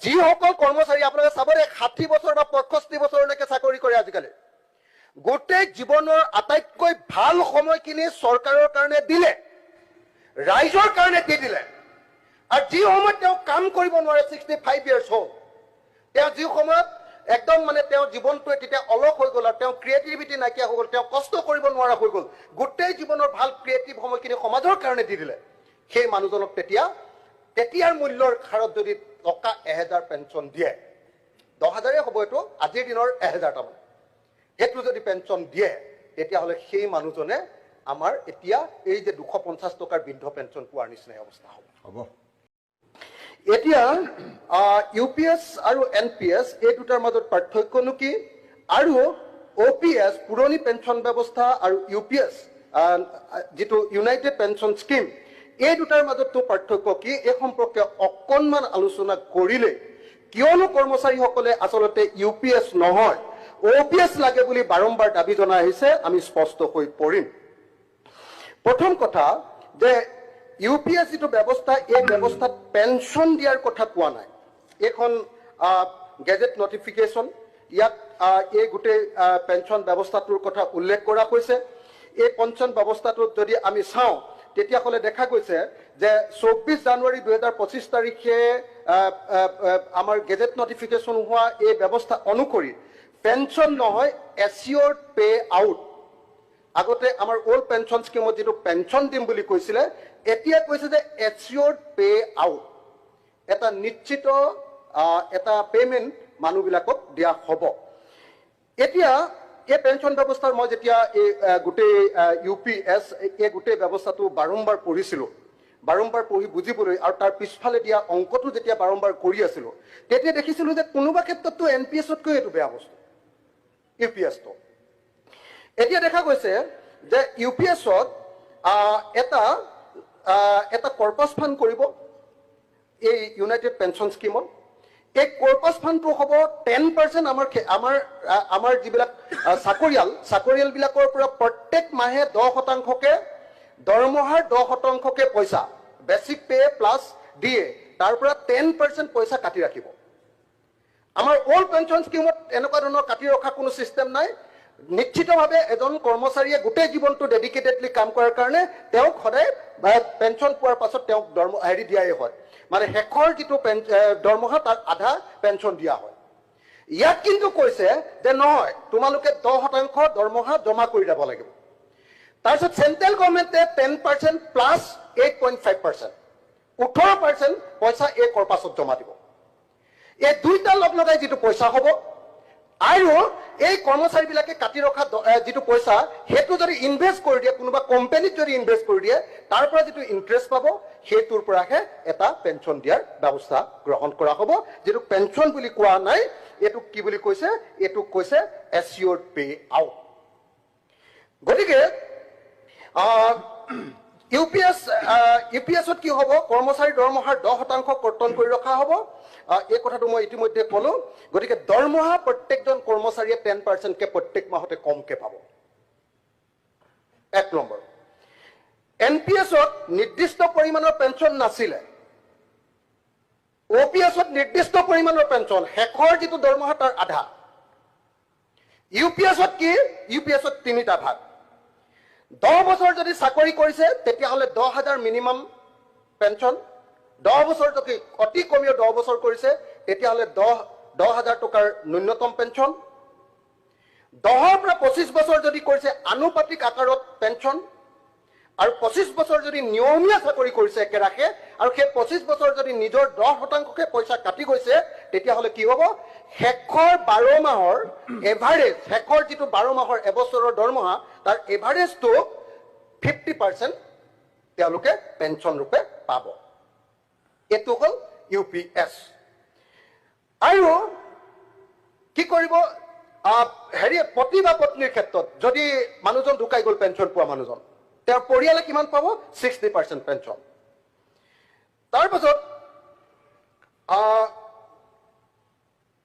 যিসকল কৰ্মচাৰী আপোনালোকে চাব 60 বছৰ বা 65 বছৰলৈকে চাকৰি কৰে আজিকালি গোটেই জীৱনৰ আটাইতকৈ ভাল সময়খিনি চৰকাৰৰ কাৰণে দিলে ৰাইজৰ কাৰণে দি দিলে আৰু যি সময়ত তেওঁ কাম কৰিব নোৱাৰে 65 ইয়াৰ্ছ হ'ল তেওঁ যি সময়ত একদম মানে তেওঁ জীৱনটোৱে তেতিয়া অলস হৈ গ'ল আৰু তেওঁ ক্ৰিয়েটিভিটি নাইকিয়া হৈ গ'ল তেওঁ কষ্ট কৰিব নোৱাৰা হৈ গ'ল গোটেই জীৱনৰ ভাল ক্ৰিয়েটিভ সময়খিনি সমাজৰ কাৰণে দি দিলে সেই মানুহজনক তেতিয়াৰ মূল্যৰ খাৰত যদি টকা 1000 পেঞ্চন দিয়ে 10000 হ'ব এইটো আজিৰ দিনৰ 1000 টা মানে এইটো যদি পেঞ্চন দিয়ে তেতিয়াহ'লে সেই মানুহজনে আমাৰ এতিয়া এই যে 250 টকাৰ বৃদ্ধ পেঞ্চন পোৱাৰ নিচিনা অৱস্থা হ'ব এতিয়া ইউপিএছ আৰু এনপিএছ এই দুটাৰ মাজত পাৰ্থক্যনো কি আৰু ওপিএছ পুৰণি পেঞ্চন ব্যৱস্থা আৰু ইউপিএছ যেটো ইউনাইটেড পেঞ্চন স্কিম এই দুটাৰ মাজতো পাৰ্থক্য কি এই সম্পৰ্কে অকণমান আলোচনা কৰিলে কিয়নো কৰ্মচাৰীসকলে আসলতে ইউপিএছ নহয় ওপিএছ লাগে বুলি বাৰম্বাৰ দাবী জনাই আহিছে আমি স্পষ্ট হৈ পৰিম প্ৰথম কথা যে ইউপিএছ যেটো ব্যৱস্থা এই ব্যৱস্থাত পেঞ্চন দিয়াৰ কথা কোৱা নাই এখন গেজেট নটিফিকেশন ইয়াত এই গোটেই পেঞ্চন ব্যৱস্থাটোৰ কথা উল্লেখ কৰা হৈছে এই পেঞ্চন ব্যৱস্থাটোত যদি আমি চাওঁ তেতিয়াহ'লে দেখা গৈছে যে 24 জানুৱাৰী 2025 তাৰিখে আমাৰ গেজেট নটিফিকেশন হোৱা এই ব্যৱস্থা অনুসৰি পেঞ্চন নহয় এচিয়ৰ্ড পে আউট আগতে আমাৰ ওল্ড পেঞ্চন স্কিমত যেটো পেঞ্চন দিম বুলি কৈছিলে এতিয়া কৈছে যে এচিয়ৰ্ড পে আউট এটা নিশ্চিত এটা পেমেন্ট মানুহবিলাকক দিয়া হ'ব এতিয়া এই পেঞ্চন ব্যৱস্থাৰ মই যেতিয়া এই গোটেই ইউপিএছ এই গোটেই ব্যৱস্থাটো বাৰম্বাৰ পঢ়িছিলোঁ বাৰম্বাৰ পঢ়ি বুজিবলৈ আৰু তাৰ পিছফালে দিয়া অংকটো যেতিয়া বাৰম্বাৰ কৰি আছিলোঁ তেতিয়া দেখিছিলোঁ যে কোনোবা ক্ষেত্ৰততো এনপিএছতকৈ এইটো বেয়া বস্তু ইউপিএছটো এতিয়া দেখা গৈছে যে ইউপিএছত এটা কৰ্পাছ ফাণ্ড কৰিব এই ইউনাইটেড পেঞ্চন স্কিমত এই কৰ্পাছ ফাণ্ডটো হ'ব 10% আমাৰ যিবিলাক চাকৰিয়ালবিলাকৰ পৰা প্ৰত্যেক মাহে 10%কে দৰমহাৰ 10%কে পইচা বেসিক পে প্লাস দিয়ে তাৰ পৰা 10% পইচা কাটি ৰাখিব আমাৰ ওল্ড পেঞ্চন স্কিমত এনেকুৱা ধৰণৰ কাটি ৰখা কোনো সিস্টেম নাই নিশ্চিতভাৱে এজন কৰ্মচাৰীয়ে গোটেই জীৱনটো ডেডিকেটেডলি কাম কৰাৰ কাৰণে তেওঁক সদায় পেঞ্চন পোৱাৰ পাছত তেওঁক দৰমহা দিয়াই হয় মানে শেষৰ যেটো দৰমহা তাৰ আধা পেঞ্চন দিয়া হয় ইয়াত কিন্তু কৈছে যে নহয় তোমালোকে 10% দৰমহা জমা কৰি যাব লাগিব তাৰপিছত সেন্ট্ৰেল গভৰ্ণমেণ্টে 10% প্লাস 8.5% 18% পইচা এই কৰ্পাছত জমা দিব এই দুইটা লগাই যেটো পইচা হ'ব আৰু এই কৰ্মচাৰীবিলাকে কাটি ৰখা যেটো পইচা হেতু যদি ইনভেস্ট কৰি দিয়ে কোনোবা কোম্পানীত যদি ইনভেস্ট কৰি দিয়ে তাৰ পৰা যেটো ইন্টাৰেষ্ট পাব হেতুৰ পৰাহে এটা পেঞ্চন দিয়াৰ ব্যৱস্থা গ্ৰহণ কৰা হ'ব যেটো পেঞ্চন বুলি কোৱা নাই এটো কি বুলি কৈছে এটো কৈছে এচিয়ৰ্ড পে আউট গতিকে ইউপিএছত কি হ'ব কৰ্মচাৰী দৰমহাৰ 10% কৰ্তন কৰি ৰখা হ'ব এই কথাটো মই ইতিমধ্যে ক'লো গতিকে দৰমহা প্ৰত্যেকজন কৰ্মচাৰীয়ে 10% কে প্ৰত্যেক মাহতে কমকে পাব এক নম্বৰ এনপিএছত নিৰ্দিষ্ট পৰিমাণৰ পেঞ্চন নাছিলে ওপিএছত নিৰ্দিষ্ট পৰিমাণৰ পেঞ্চন শেষৰ যেটো দৰমহা তাৰ আধা ইউপিএছত কি ইউপিএছত তিনিটা ভাগ 10 বছৰ যদি চাকৰি কৰিছে তেতিয়াহ'লে 10000 মিনিমাম পেঞ্চন 10 বছৰ যদি অতি কমিও 10 বছৰ কৰিছে তেতিয়াহ'লে 10000 টকাৰ ন্যূনতম পেঞ্চন 10 পৰা 25 বছৰ যদি কৰিছে আনুপাতিক আকাৰত পেঞ্চন আৰু 25 বছৰ যদি নিয়মীয়া চাকৰি কৰিছে একেৰাখে আৰু সেই 25 বছৰ যদি নিজৰ 10%কে পইচা কাটি গৈছে তেতিয়াহ'লে কি হ'ব শেষৰ 12 মাহৰ এভাৰেজ শেষৰ যেটো 12 মাহৰ এবছৰৰ দৰমহা তাৰ এভাৰেজটো 50% তেওঁলোকে পেঞ্চন ৰূপে পাব এটো হ'ল ইউপিএছ আৰু কি কৰিব পতি বা পত্নীৰ ক্ষেত্ৰত যদি মানুহজন ঢুকাই গ'ল পেঞ্চন পোৱা মানুহজন তেওঁৰ পৰিয়ালে কিমান পাব 60% পেঞ্চন তাৰ পাছত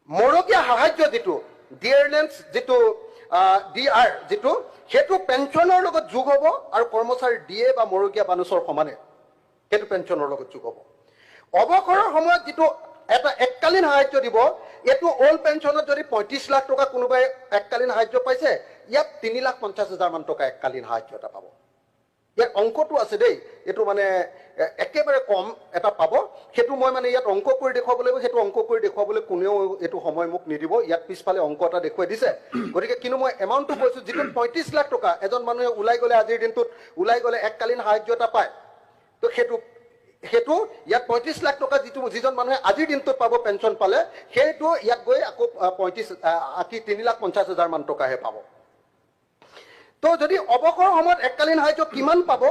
মৰকীয়া সাহায্য যেটো ডিয়াৰনেন্স যেটো ডিআৰ যেটো হেতু পেঞ্চনৰ লগত যোগ হ'ব আৰু কৰ্মচাৰী ডিএ বা মৰকীয়া বানুচৰ সমানে হেতু পেঞ্চনৰ লগত যোগ হ'ব অৱসৰৰ সময়ত যেটো এটা এককালীন সাহায্য দিব এইটো অল্ড পেঞ্চনত যদি 35 লাখ টকা কোনোবাই এককালীন সাহায্য পাইছে ইয়াত 3,50,000 মান টকা এককালীন সাহায্য এটা পাব ইয়াৰ অংকটো আছে দেই এইটো মানে একেবাৰে কম এটা পাব সেইটো মই মানে ইয়াত অংক কৰি দেখুৱাব লাগিব সেইটো অংক কৰি দেখুৱাবলৈ কোনেও এইটো সময় মোক নিদিব ইয়াত পিছফালে অংক এটা দেখুৱাই দিছে গতিকে কিন্তু মই এমাউণ্টটো কৈছো যিটো 35 লাখ টকা এজন মানুহে ওলাই গ'লে আজিৰ দিনটোত ওলাই গ'লে এককালীন সাহায্য এটা পায় তো সেইটো ইয়াত 35 লাখ টকা যিজন মানুহে আজিৰ দিনটোত পাব পেঞ্চন পালে সেইটো ইয়াত গৈ আকৌ 3,50,000 মান টকাহে পাব তো যদি অৱসৰ সময়ত এককালীন সাহায্য কিমান পাব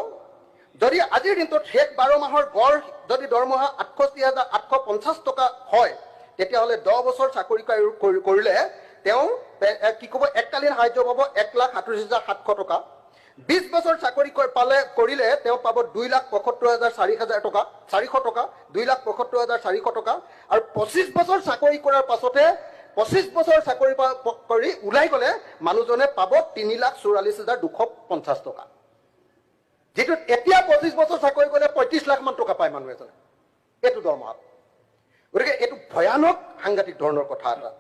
যদি আজিৰ দিনটোত শেষ 12 মাহৰ গড় যদি দৰমহা 68,850 টকা হয় তেতিয়াহ'লে 10 বছৰ চাকৰি কৰিলে তেওঁ কি ক'ব এককালীন সাহায্য পাব 1,38,700 টকা 20 বছৰ চাকৰি কৰিলে তেওঁ পাব 2,75,400 টকা 2,75,400 টকা আৰু 25 বছৰ চাকৰি কৰাৰ পাছতে 25 বছৰ চাকৰি কৰি ওলাই গ'লে মানুহজনে পাব 3,44,250 টকা যেটো এতিয়া 25 বছৰ চাকৰি কৰিলে 35 লাখ মান টকা পায় মানুহ এজনে এইটো দৰমহা গতিকে এইটো ভয়ানক সাংঘাতিক ধৰণৰ কথা এটা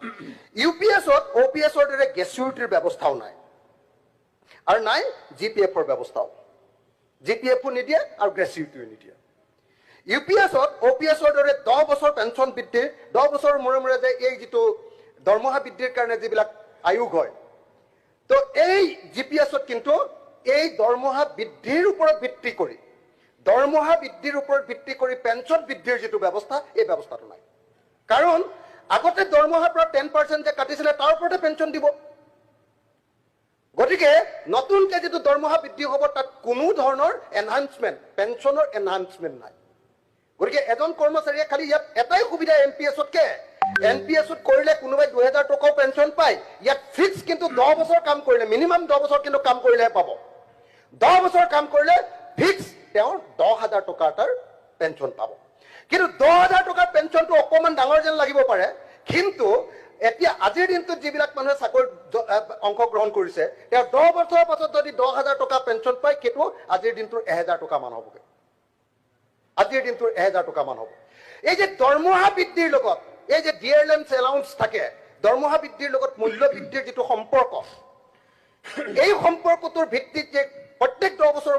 ইউপিএছত ওপিএছৰ দৰে গ্ৰেচুইটিৰ ব্যৱস্থাও নাই আৰু নাই জিপিএফৰ ব্যৱস্থাও জিপিএফও নিদিয়ে আৰু গ্ৰেচুইটিও নিদিয়ে ইউপিএছত ওপিএছৰ দৰে 10 বছৰ পেঞ্চন বৃদ্ধি 10 বছৰ মূৰে যে এই যিটো দৰমহা বৃদ্ধিৰ কাৰণে যিবিলাক আয়োগ হয় তো এই জিপিএছত কিন্তু এই দৰমহা বৃদ্ধিৰ ওপৰত ভিত্তি কৰি পেঞ্চন বৃদ্ধিৰ যিটো ব্যৱস্থা এই ব্যৱস্থাটো নাই কাৰণ আগতে দৰমহাৰ পৰা 10% যে কাটিছিলে তাৰ ওপৰতে পেঞ্চন দিব গতিকে নতুনকে যিটো দৰমহা বৃদ্ধি হ'ব তাত কোনো ধৰণৰ এনহান্সমেন্ট পেঞ্চনৰ এনহান্সমেন্ট নাই গতিকে এজন কৰ্মচাৰীয়ে খালি ইয়াত এটাই সুবিধা এনপিএছত কৰিলে কোনোবাই 2,000 টকাও পেঞ্চন পায় ইয়াত ফিক্স কিন্তু 10 বছৰ কাম কৰিলে মিনিমাম 10 বছৰ কিন্তু কাম কৰিলেহে পাব 10 বছৰ কাম কৰিলে ফিক্স তেওঁ 10,000 টকা এটাৰ পেঞ্চন পাব কিন্তু 10,000 টকাৰ পেঞ্চনটো অকমান ডাঙৰ যেন লাগিব পাৰে কিন্তু এতিয়া আজিৰ দিনটোত যিবিলাক মানুহে চাকৰি অংশগ্ৰহণ কৰিছে তেওঁ 10 বছৰৰ পাছত যদি 10,000 টকা পেঞ্চন পায় কিন্তু আজিৰ দিনটোৰ 1,000 টকা মান হ'বগে আজিৰ দিনটোৰ 1,000 টকা মান হ'ব এই যে দৰমহা বৃদ্ধিৰ লগত এই যে ডিয়াৰলেন্স এলাউন্স থাকে দৰমহা বৃদ্ধিৰ লগত মূল্য বৃদ্ধিৰ যিটো সম্পৰ্ক এই সম্পৰ্কটোৰ ভিত্তিত যে প্ৰত্যেক 10 বছৰৰ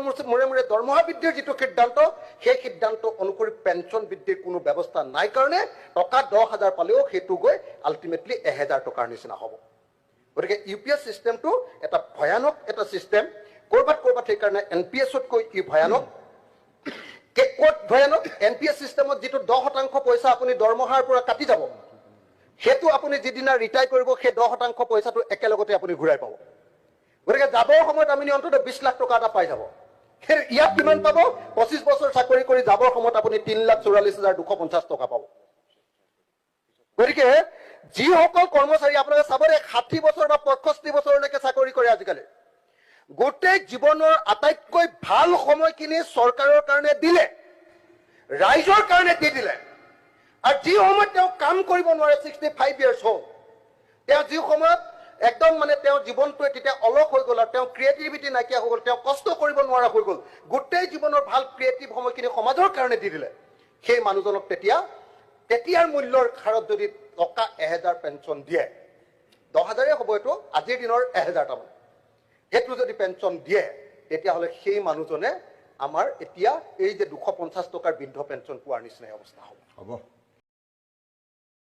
মূৰে দৰমহা বৃদ্ধিৰ যিটো সিদ্ধান্ত সেই সিদ্ধান্ত অনুসৰি পেঞ্চন বৃদ্ধিৰ কোনো ব্যৱস্থা নাই কাৰণে টকা 10,000 পালেও সেইটো গৈ আল্টিমেটলি 1,000 টকাৰ নিচিনা হ'ব গতিকে ইউপিএছ সিস্টেমটো এটা ভয়ানক এটা সিস্টেম কৰবাত সেইকাৰণে এনপিএছতকৈ ই ভয়ানক ক'ত ভয়ানক এনপিএছ সিস্টেমত যিটো 10% পইচা আপুনি দৰমহাৰ পৰা কাটি যাব সেইটো আপুনি যিদিনা ৰিটায়াৰ কৰিব সেই 10% পইচাটো একেলগতে আপুনি ঘূৰাই পাব গতিকে যাবৰ সময়ত আপুনি অন্তত 20 লাখ টকা এটা পাই যাব ইয়াত কিমান পাব 25 বছৰ চাকৰি কৰি যাবৰ সময়ত আপুনি 3,44,250 টকা পাব গতিকে যিসকল কৰ্মচাৰী আপোনালোকে চাব 60 বছৰ বা 65 বছৰলৈকে চাকৰি কৰে আজিকালি গোটেই জীৱনৰ আটাইতকৈ ভাল সময়খিনি চৰকাৰৰ কাৰণে দিলে ৰাইজৰ কাৰণে দি দিলে আৰু যি সময়ত তেওঁ কাম কৰিব নোৱাৰে 65 ইয়াৰ্ছ হ'ল তেওঁ যি সময়ত একদম মানে তেওঁ জীৱনটো তেতিয়া অলস হৈ গ'ল আৰু তেওঁ ক্ৰিয়েটিভিটি নাইকিয়া হৈ গ'ল তেওঁ কষ্ট কৰিব নোৱাৰা হৈ গ'ল গোটেই জীৱনৰ ভাল ক্ৰিয়েটিভ সময়খিনি সমাজৰ কাৰণে দি দিলে সেই মানুহজনক তেতিয়াৰ মূল্যৰ হাৰত যদি টকা 1,000 পেঞ্চন দিয়ে 10,000 হ'ব এইটো আজিৰ দিনৰ 1,000 টা সেইটো যদি পেঞ্চন দিয়ে তেতিয়াহ'লে সেই মানুহজনে আমাৰ এতিয়া এই যে 250 টকাৰ বৃদ্ধ পেঞ্চন পোৱাৰ নিচিনা অৱস্থা হ'ব